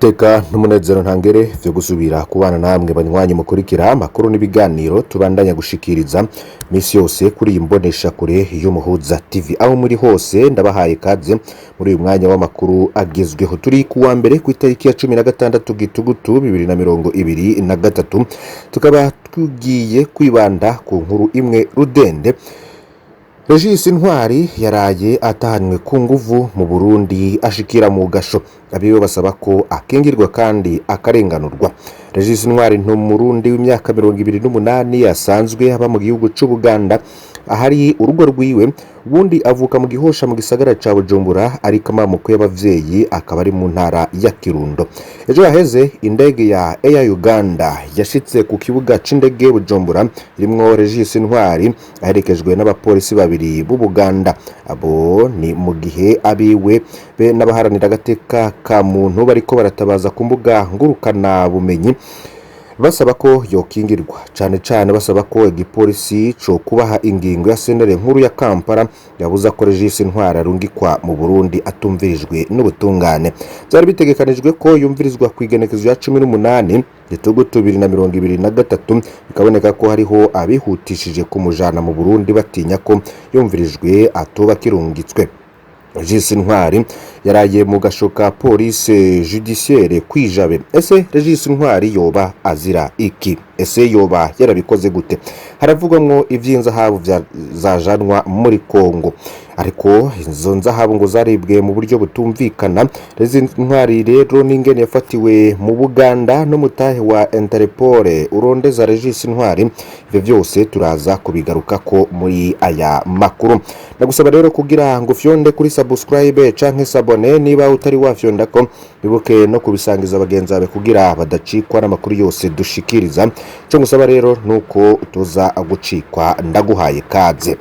Teka n'umunezero ntangere vyo gusubira kubana namwe banywanyi mukurikira amakuru n'ibiganiro tubandanya gushikiriza misi yose kuri iyi mbonesha kure y'Umuhuza TV. Aho muri hose ndabahaye kaze muri uyu mwanya w'amakuru agezweho. Turi kuwa mbere ku itariki ya 16 Gitugutu 2023, tukaba tugiye kwibanda ku nkuru imwe rudende. Regis Ntwari yaraye atahanwe ku nguvu mu Burundi ashikira mu gasho. Abiwe basaba ko akingirwa kandi akarenganurwa. Regis Ntwari n'umurundi w'imyaka 28 yasanzwe aba mu gihugu c'Ubuganda, ahari urugo rwiwe, ubundi avuka mu Gihosha mu gisagara ca Bujumbura, ariko amamuko y'abavyeyi akaba ari mu ntara ya Kirundo. Ejo yaheze indege ya Air Uganda yashitse ku kibuga c'indege Bujumbura irimwo Regis Ntwari aherekejwe n'abapolisi babiri b'Ubuganda. Abo ni mu gihe abiwe be n'abaharanira agateka ka muntu bariko baratabaza ku mbuga ngurukana bumenyi basaba ko yokingirwa, cane basaba ko igipolisi co kubaha ingingo ya sentare nkuru ya Kampala yabuza ko Regis Ntwari arungikwa mu Burundi atumvirijwe n'ubutungane. Byari bitegekanijwe ko yumvirizwa ku igenekezo ya 18 Gitugutu 2023, bikaboneka ko hariho abihutishije kumujana mu Burundi batinya ko yumvirijwe atoba kirungitswe. Regis Ntwari yaraye mu gashoka police judiciaire kwijabe. Ese Regis Ntwari yoba azira iki? Ese yoba yarabikoze gute? Haravugwamwo ivy'inzahabu zajanwa muri Kongo, ariko izo nzahabu ngo zaribwe mu buryo butumvikana. Regis Ntwari rero n'ingene yafatiwe mu Buganda no mutahe wa Interpol urondeza Regis Ntwari, ivyo vyose turaza kubigaruka ko muri aya makuru. Ndagusaba rero kugira ngo fyonde kuri subscribe canke sabone niba utari wafyonda ko, bibuke no kubisangiza abagenzi bawe kugira badacikwa n'amakuru yose dushikiriza. Cyo ngusaba rero nuko utoza gucikwa, ndaguhaye kaze.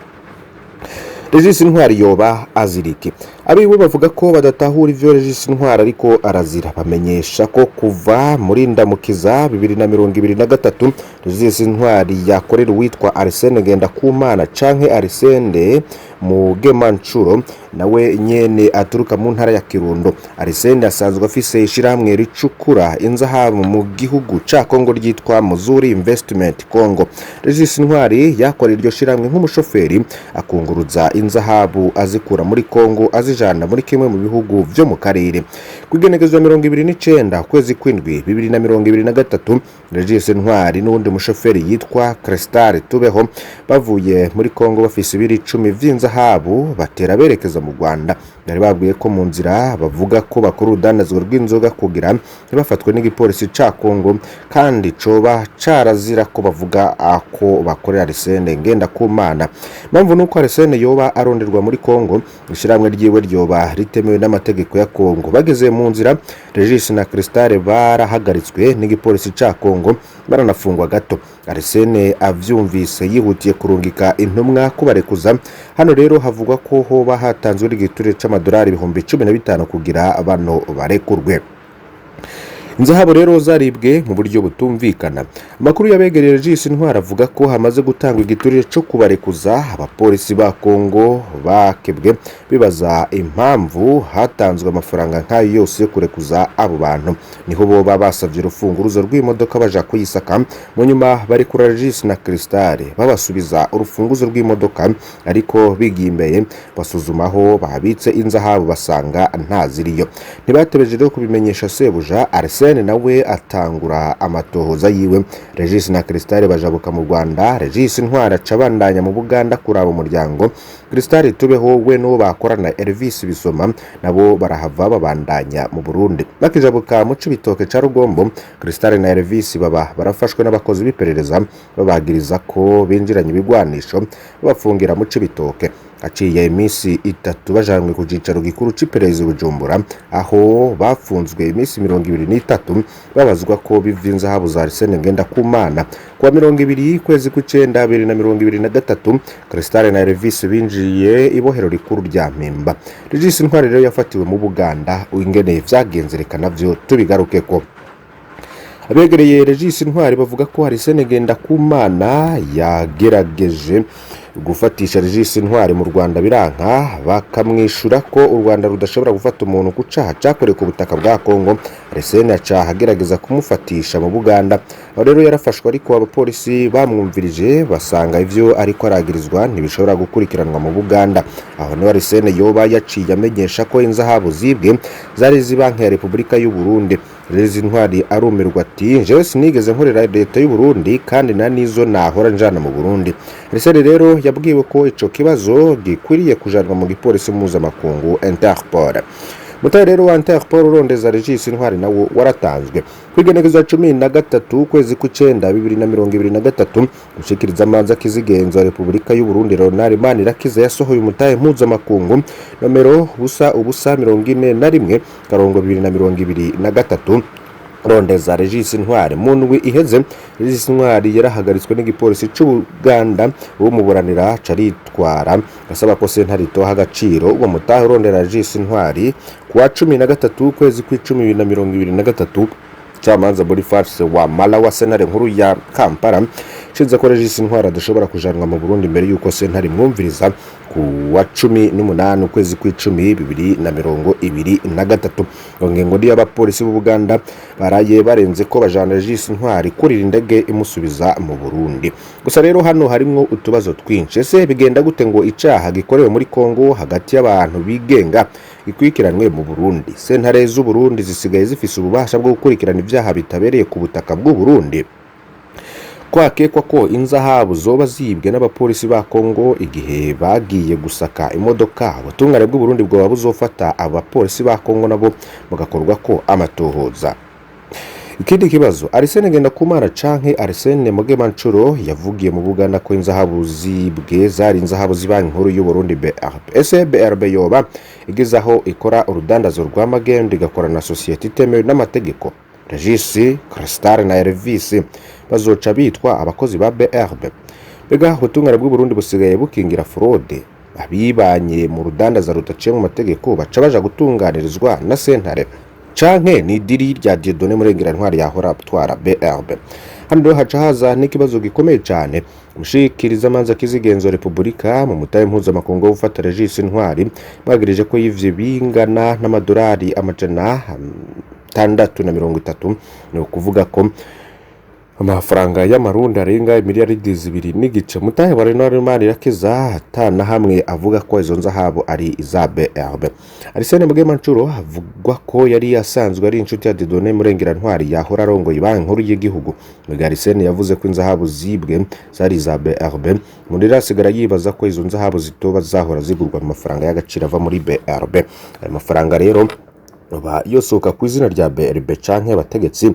Regis Ntwari yoba aziriki? Abiwe bavuga ko badatahura ivyo Regis Ntwari ariko arazira. Bamenyesha ko kuva muri Ndamukiza 2023 Regis Ntwari yakorera uwitwa Arsene Ngendakumana canke Arsene Mugemanchuro, nawe nyene aturuka mu ntara ya Kirundo. Arsene asanzwe afise ishiramwe ricukura inzahabu mu gihugu ca Kongo ryitwa Muzuri Investment Congo. Regis Ntwari yakorera iryo shiramwe nk'umushoferi akunguruza inzahabu azikura muri Kongo azijana muri kimwe mu bihugu vyo mu karere. Kugenekezo ya 29 kwezi kwindwi 2023, Regis Ntwari n'undi mushoferi yitwa Cristal Tubeho bavuye muri Kongo bafise ibiri 10 vy'inzahabu batera berekeza mu Rwanda. Bari babwiye ko mu nzira bavuga ko bakora urudandazo rw'inzoga kugira ntibafatwe n'igipolisi ca Kongo, kandi coba carazira ko bavuga ako bakorera Arsene Ngendakumana. Mpamvu nuko Arsene yoba aronderwa muri Kongo, ishiramwe ryiwe ryoba ritemewe n'amategeko ya Kongo. Bageze mu nzira, Regis na Cristal barahagaritswe n'igipolisi ca Kongo baranafungwa gato. Arsene avyumvise yihutiye kurungika intumwa kubarekuza. Hano rero havugwa ko hoba hatanzwe igiturire c'amadolari 15,000 kugira bano barekurwe. Inzahabu rero zaribwe mu buryo butumvikana. Amakuru yabegereye Regis Ntwari avuga ko hamaze gutangwa igiturire cyo kubarekuza. Abapolisi ba Kongo bakebwe bibaza impamvu hatanzwe amafaranga nk'ayo yose yo kurekuza abo bantu. Niho boba basavye urufunguruzo rw'imodoka baja kuyisaka, mu nyuma barekura Regis na Cristal babasubiza urufunguzo rw'imodoka, ariko bigimbeye basuzumaho babitse inzahabu basanga ntaziriyo. Ntibatebeje rero kubimenyesha sebuja Arsene nawe atangura amatohoza yiwe. Regis na Cristal bajabuka mu Rwanda. Regis Ntwari acabandanya mu Buganda kuraba umuryango. Cristal Tubeho we no bakorana Elvis Bisoma nabo barahava babandanya mu Burundi. Bakijabuka mu Cibitoke ca Rugombo, Cristal na Elvis baba barafashwe n'abakozi b'iperereza babagiriza ko binjiranye ibigwanisho bafungira mu Cibitoke. Aciye imisi 3 bajanwe ku cicaro gikuru c'iperereza Bujumbura, aho bafunzwe imisi 23 babazwa ko bivinzahabu za Arsene Ngendakumana. Kwa 20 kwezi kw'icenda 2023, Cristal na Elvis binjiye ibohero rikuru rya Mpimba. Regis Ntwari rero yafatiwe mu Buganda. Ingene vyagenzerekana vyo tubigarukeko. Abegereye Regis Ntwari bavuga ko Arsene Ngendakumana yagerageje gufatisha Regis Ntwari mu Rwanda biranka bakamwishura ko u Rwanda rudashobora gufata umuntu ku caha cakorewe ku butaka bwa Kongo. Arsene acaha agerageza kumufatisha mu Buganda. Aho rero yarafashwe ariko abapolisi bamwumvirije basanga ivyo ariko aragirizwa ntibishobora gukurikiranwa mu Buganda. Aho no Arsene yoba yaciye amenyesha ko inzahabu zibwe zari zibanki ya Repubulika y'u Burundi. Regis Ntwari arumirwa ati jewe sinigeze nkorera leta y'u Burundi kandi nanizo nahora njana mu Burundi. Arsene rero yabwiwe ko ico kibazo gikwiriye kujanwa mu gipolisi mpuzamakungu Interpol. Mutahe rero wa Interpol urondeza Regis Ntwari nawo waratanzwe kwigenekezo 13 kwezi kw'icenda 2023 gushikiriza amanza kizigenzo Repubulika y'u Burundi. Ronald Manirakiza yasohoye umutahe mpuzamakungu nomero ubusa 41 karongo 2023 rondeza Regis Ntwari mu ndwi iheze. Regis Ntwari yarahagaritswe n'igipolisi c'Ubuganda bumuburanira caritwara asaba ko sentare itoha agaciro uwo mutahe rondera Regis Ntwari kuwa 13 kwezi kw'icumi 2023. Camanza Boniface wa Mala wa sentare nkuru ya Kampala shinze ko Regis Ntwari adashobora kujanwa mu Burundi mbere yuko sentare mwumviriza ku wa 18 kwezi kw'icumi 2023. Ngengo ndi abapolisi b'u Buganda baraye barenze ko bajana Regis Ntwari kurira indege imusubiza mu Burundi. Gusa rero hano harimo utubazo twinshi. Ese bigenda gute ngo icaha gikorewe muri Kongo hagati y'abantu bigenga ikwikiranwe mu Burundi? Sentare z'u Burundi zisigaye zifise ububasha bwo gukurikirana ivyaha bitabereye ku butaka bw'u Burundi. Kwakekwa ko inzahabu zoba zibwe n'abapolisi ba Kongo igihe bagiye gusaka imodoka, ubutungane bw'u Burundi bwo buzofata abapolisi ba Kongo nabo mugakorwa ko amatohoza. Ikindi kibazo, Arsene Ngendakumana canke Arsene Mugemanchuro yavugiye mu Buganda ko inzahabu zibwe zari inzahabu zibanki nkuru y'u Burundi BRB. Ese BRB yoba igizaho ikora urudandazo rw'amagendo igakora na societe itemewe n'amategeko? Regis, Crystal na Elvis bazoca bitwa abakozi ba BRB. Bega ubutungane bw'u Burundi busigaye bukingira fraude. Abibanye mu rudandaza rutaciye mu mategeko baca baja gutunganirizwa na sentare. Canke ni diri rya Dieudonné Murengera Ntwari yahora atwara BRB. Hano haca haza n'ikibazo gikomeye cyane. Umushikiriza amanza kizigenzo Repubulika mu mutahe mpuzamakungu wo gufata Regis Ntwari bagirije ko yivye bingana n'amadolari amajana 630. Ni ukuvuga ko amafaranga y'amarundi arenga miliyaridi 2 n'igice. Mutahe wa Ronald Manirakiza atana hamwe avuga ko izo nzahabu ari iza BRB. Arsene Mugemanchuro avugwa ko yari yasanzwe ari inshuti ya Dieudonné Murengera Ntwari yahora arongoye banki nkuru y'igihugu. Arsene yavuze ko inzahabu zibwe zari iza BRB. Mundira asigara yibaza ko izo nzahabu zitoba zahora zigurwa mu mafaranga y'agaciro ava muri BRB. Ayo mafaranga rero ba yosoka ku izina rya BRB canke abategetsi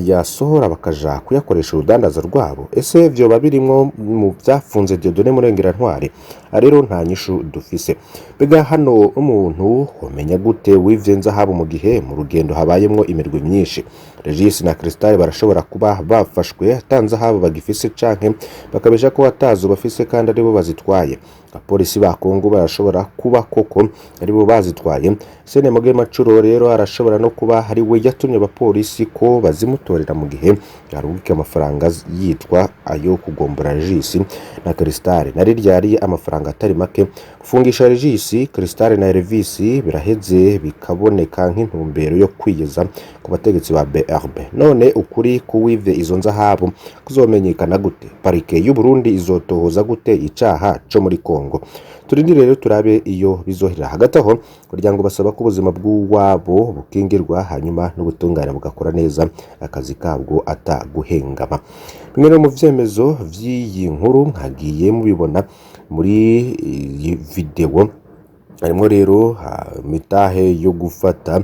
yasohora bakaja kuyakoresha urudandaza rwabo. Ese vyo babirimwo mu byafunze Dieudonné Murengera Ntwari? Rero nta nyishu dufise. Bega hano umuntu umenya gute wivye nzahabu mu gihe mu rugendo habayemwo imirwi myinshi? Regis na Crystal barashobora kuba bafashwe atanzahabu bagifise canke bakabesha ko atazo bafise kandi aribo bazitwaye. Abapolisi ba Kongo barashobora kuba koko aribo bazitwaye. Sene Mugemanchuro rero arashobora no kuba hari we yatumye abapolisi ko bazimutorera mu gihe yarubika amafaranga yitwa ayo kugombora Regis na Crystal. Nari ryari amafaranga atari make gufungisha Regis, Crystal na Elvis biraheze bikaboneka nk'intumbero yo kwiyeza ku bategetsi ba BRB. None ukuri kuwivye izo nzahabu kuzomenyekana gute? Parike y'u Burundi izotohoza gute icaha co muri Kongo? Turindire rero turabe iyo bizohera. Hagati aho kugira ngo basaba ko ubuzima bw'uwabo bukingirwa hanyuma n'ubutungane bugakora neza akazi kabwo ataguhengama. Bimwe mu vyemezo vy'iyi nkuru nkagiye mubibona muri iyi video. Harimo rero mitahe yo gufata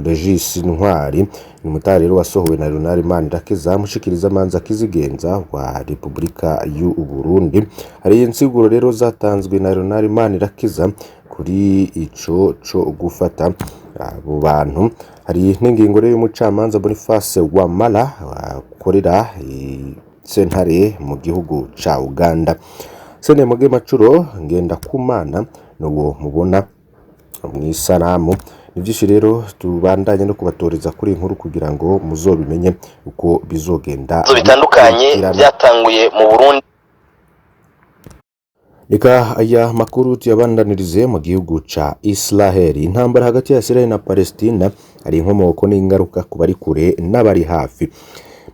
Regis Ntwari. Ni mutahe rero wasohowe na Ronald Manirakiza mushikiriza amanza kizigenza wa Repubulika y'u Burundi. Hari insiguro rero zatanzwe na Ronald Manirakiza kuri ico co gufata abo bantu. Hari n'ingingo rero y'umucamanza Boniface wa Mala akorera sentare mu gihugu ca Uganda. Sene Mugemanchuro Ngendakumana nuwo mubona mwisanamu. Nivyinshi rero tubandanye no kubatoreza kuri inkuru kugira ngo muzobimenye uko bizogenda. Bitandukanye byatanguye mu Burundi. Eka aya makuru tuyabandanirize mu gihugu ca Israel. Intambara hagati ya Israel na Palestina ari inkomoko n'ingaruka ku bari kure n'abari hafi.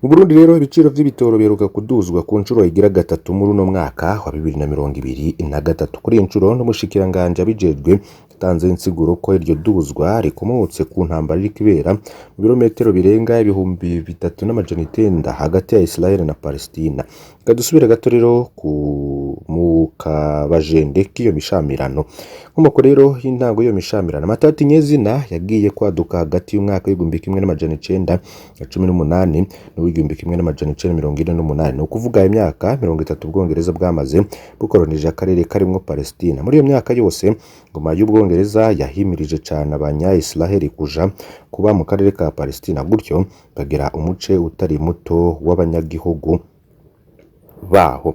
Mu Burundi rero ibiciro vy'ibitoro biheruka kuduzwa ku nshuro igira gatatu muri uno mwaka wa 2023. Kuri inshuro n'umushikiranganje abijejwe yatanze insiguro ko iryo duzwa rikomotse ku ntambara iri kibera mu birometero birenga ibihumbi 3,900 hagati ya Israel na Palestina. Kadusubira gato rero mu kabajende k'iyo mishamirano. Nkomoko rero y'intango y'iyo mishamirano, amatati nyezina yagiye kwaduka hagati y'umwaka w'igihumbi 1918 n'uw'igihumbi 1948. Ni ukuvuga imyaka 30 Ubwongereza bwamaze bukolonije akarere karimwo Palestina. Muri iyo myaka yose ngoma y'Ubwongereza yahimirije cyane abanya-Israel kuja kuba mu karere ka Palestina, gutyo bagira umuce utari muto w'abanyagihugu baho.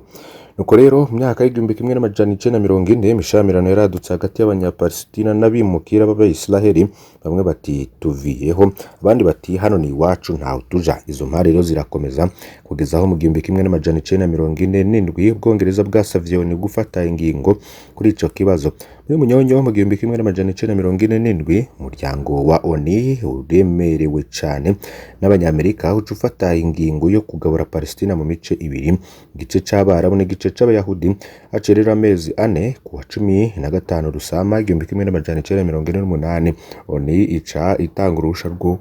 Nuko rero mu myaka y'igihumbi 1940 imishamirano yaradutse hagati y'abanya-Palestina n'abimukira b'Abayisiraheli. Bamwe bati tuviyeho, abandi bati hano ni iwacu ntaho tuja. Izo mpari rero zirakomeza kugeza aho mu gihumbi 1947 Ubwongereza bwasavye ni gufata ingingo kuri ico kibazo. Muri Munyonyo mu gihumbi 1947 umuryango wa ONU uremerewe cane n'Abanyamerika uca ufata ingingo yo kugabura Palestina mu mice ibiri, igice c'Abarabu n'igice c'Abayahudi. Hacerera amezi 4 ku wa 15 Rusama 1948 ONU ica itanga urusha rwo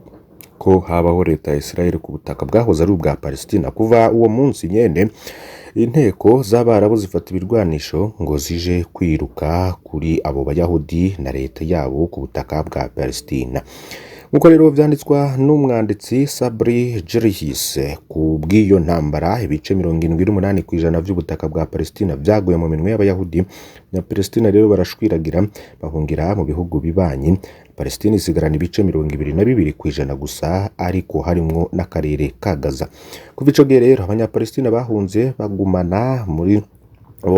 ko habaho leta ya Israel ku butaka bwahoze ari ubwa Palestina. Kuva uwo munsi nyene inteko z'Abarabu zifata ibirwanisho ngo zije kwiruka kuri abo Bayahudi na leta yabo ku butaka bwa Palestina. Nkuko rero vyanditswa n'umwanditsi Sabri Jerihis, ku bw'iyo ntambara ibice 78% vy'ubutaka bwa Palestina vyaguye mu minwe y'Abayahudi. Na Palestina rero barashwiragira bahungira mu bihugu bibanyi. Palestina isigarana ibice 22% gusa, ariko harimwo n'akarere ka Gaza. Kuva ico gihe rero abanya-Palestina bahunze bagumana muri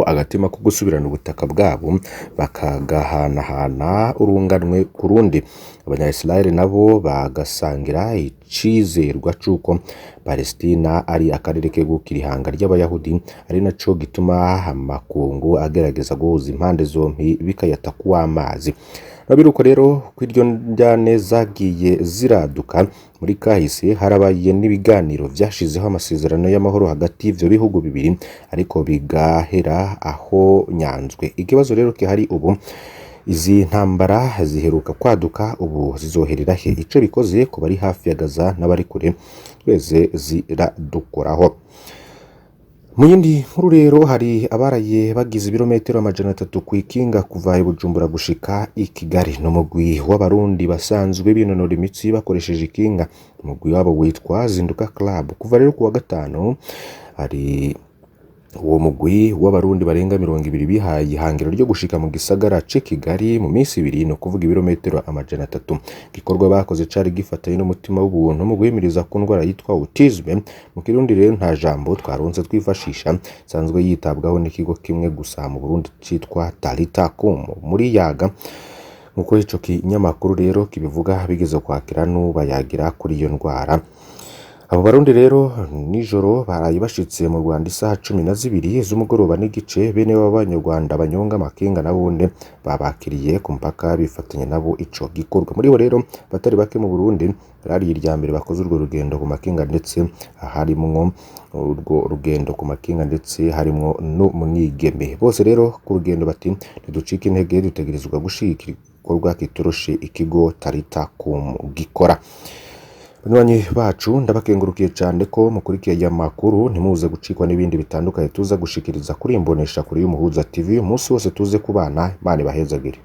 agatima ko gusubirana ubutaka bwabo bakagahanahana urunganwe ku rundi. Abanya-Israel nabo bagasangira icizerwa c'uko Palestina ari akarere kegukira ihanga ry'Abayahudi, ari naco gituma amakungu agerageza guhuza impande zompi bikayata kuw'amazi. Nabiruko rero kw'iryo njyane zagiye ziraduka muri kahise, harabaye n'ibiganiro vyashizeho amasezerano y'amahoro hagati y'ivyo bihugu bibiri, ariko bigahera aho nyanzwe. Ikibazo rero kihari ubu, izi ntambara ziheruka kwaduka ubu zizoherera he? Ico bikoze ku bari hafi ya Gaza n'abari kure tweze ziradukoraho. Mu yindi nkuru rero hari abaraye bagize ibirometero 300 kwikinga kuva i Bujumbura gushika i Kigali. N'umugwi w'abarundi basanzwe binonora imitsi bakoresheje ikinga. Umugwi wabo witwa Zinduka Club. Kuva rero ku wa gatanu hari uwo mugwi w'abarundi barenga 200 bihaye ihangiro ryo gushika mu gisagara c'e Kigali mu minsi ibiri, no kuvuga ibirometero 300. Gikorwa bakoze cari gifatanye n'umutima w'ubuntu mu guhimiriza ku ndwara yitwa autisme. Mu Kirundi rero nta jambo twaronse twifashisha, sanzwe yitabwaho n'ikigo kimwe gusa mu Burundi citwa Talita Kum muri Yaga. Nkuko ico kinyamakuru rero kibivuga, bigeze kwakira n'ubayagira kuri iyo ndwara. Abo barundi rero nijoro baraye bashitse mu Rwanda isaha 12 z'umugoroba n'igice. Bene b'Abanyarwanda banyonga amakinga nabone babakiriye ku mpaka bifatanya nabo ico gikorwa. Muri bo rero batari bake mu Burundi bari irya mbere bakoze urwo rugendo ku makinga, ndetse harimwo urwo rugendo ku makinga ndetse harimwo n'umunigeme. Bose rero ku rugendo bati ntiducika intege, dutegerezwa gushigikira igikorwa kitoroshe ikigo Talita Kum gikora. Banywanyi bacu ndabakengurukiye cyane ko mukurikiye aya makuru, ntimuze gucikwa n'ibindi bitandukanye tuza gushikiriza kuri imbonesha kuri y'Umuhuza TV. Umunsi wose tuze kubana, Imana ibahezagire.